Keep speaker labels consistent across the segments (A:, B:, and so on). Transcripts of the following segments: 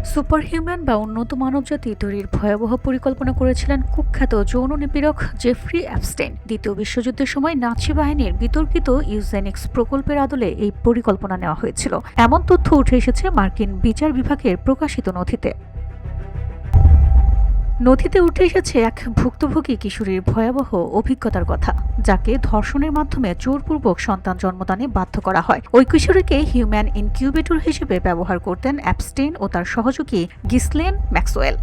A: সুপারহিউম্যান বা উন্নত মানবজাতি তৈরির ভয়াবহ পরিকল্পনা করেছিলেন কুখ্যাত যৌন নিপীড়ক জেফ্রি অ্যাপস্টেইন। দ্বিতীয় বিশ্বযুদ্ধের সময় নাৎসি বাহিনীর বিতর্কিত ইউজেনিক্স প্রকল্পের আদলে এই পরিকল্পনা নেওয়া হয়েছিল, এমন তথ্য উঠে এসেছে মার্কিন বিচার বিভাগের প্রকাশিত নথিতে। নথিতে উঠে এসেছে এক ভুক্তভোগী কিশোরীর ভয়াবহ অভিজ্ঞতার কথা, যাকে ধর্ষণের মাধ্যমে জোরপূর্বক সন্তান জন্মদানে বাধ্য করা হয়। ওই কিশোরীকে হিউম্যান ইনকিউবেটর হিসেবে ব্যবহার করতেন অ্যাপস্টেইন ও তার সহযোগী গিসলেন ম্যাক্সওয়েল।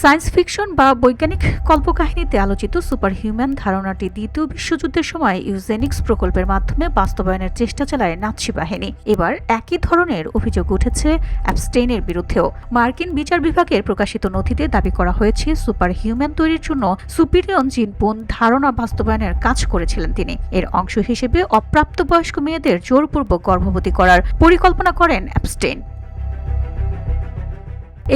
A: সায়েন্স ফিকশন বা বৈজ্ঞানিক কল্পকাহিনীতে আলোচিত সুপারহিউম্যান ধারণাটি দ্বিতীয় বিশ্বযুদ্ধের সময় ইউজেনিক্স প্রকল্পের মাধ্যমে বাস্তবায়নের চেষ্টা চালায় নাৎসি বাহিনী। এবার একই ধরনের অভিযোগ উঠেছে অ্যাপস্টেইনের বিরুদ্ধেও। মার্কিন বিচার বিভাগের প্রকাশিত নথিতে দাবি করা হয়েছে সুপারহিউম্যান তৈরির জন্য সুপিরিয়ন জিনপোন ধারণা বাস্তবায়নের কাজ করেছিলেন তিনি। এর অংশ হিসেবে অপ্রাপ্তবয়স্ক মেয়েদের জোরপূর্বক গর্ভবতী করার পরিকল্পনা করেন অ্যাপস্টেইন।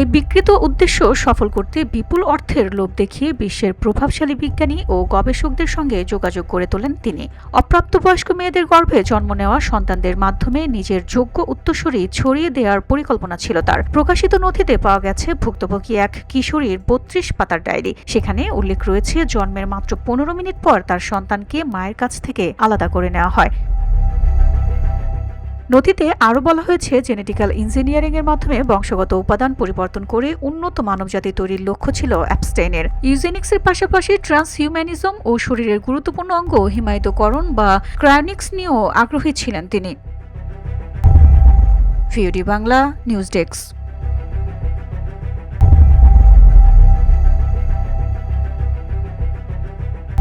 A: এই বিকৃত উদ্দেশ্য সফল করতে বিপুল অর্থের লোভ দেখিয়ে বিশ্বের প্রভাবশালী বিজ্ঞানী ও গবেষকদের সঙ্গে যোগাযোগ করে তোলেন তিনি। অপ্রাপ্তবয়স্ক মেয়েদের গর্ভে জন্ম নেওয়া সন্তানদের মাধ্যমে নিজের যোগ্য উত্তরসূরি ছড়িয়ে দেওয়ার পরিকল্পনা ছিল তার। প্রকাশিত নথিতে পাওয়া গেছে ভুক্তভোগী এক কিশোরীর ৩২ পাতার ডায়েরি। সেখানে উল্লেখ রয়েছে জন্মের মাত্র ১৫ মিনিট পর তার সন্তানকে মায়ের কাছ থেকে আলাদা করে নেওয়া হয়। নথিতে আরও বলা হয়েছে, জেনেটিক্যাল ইঞ্জিনিয়ারিংয়ের মাধ্যমে বংশগত উপাদান পরিবর্তন করে উন্নত মানবজাতি তৈরির লক্ষ্য ছিল অ্যাপস্টেইনের। ইউজেনিক্সের পাশাপাশি ট্রান্সহিউম্যানিজম ও শরীরের গুরুত্বপূর্ণ অঙ্গ হিমায়িতকরণ বা ক্রায়োনিক্স নিয়েও আগ্রহী ছিলেন তিনি। VOD Bangla news desk.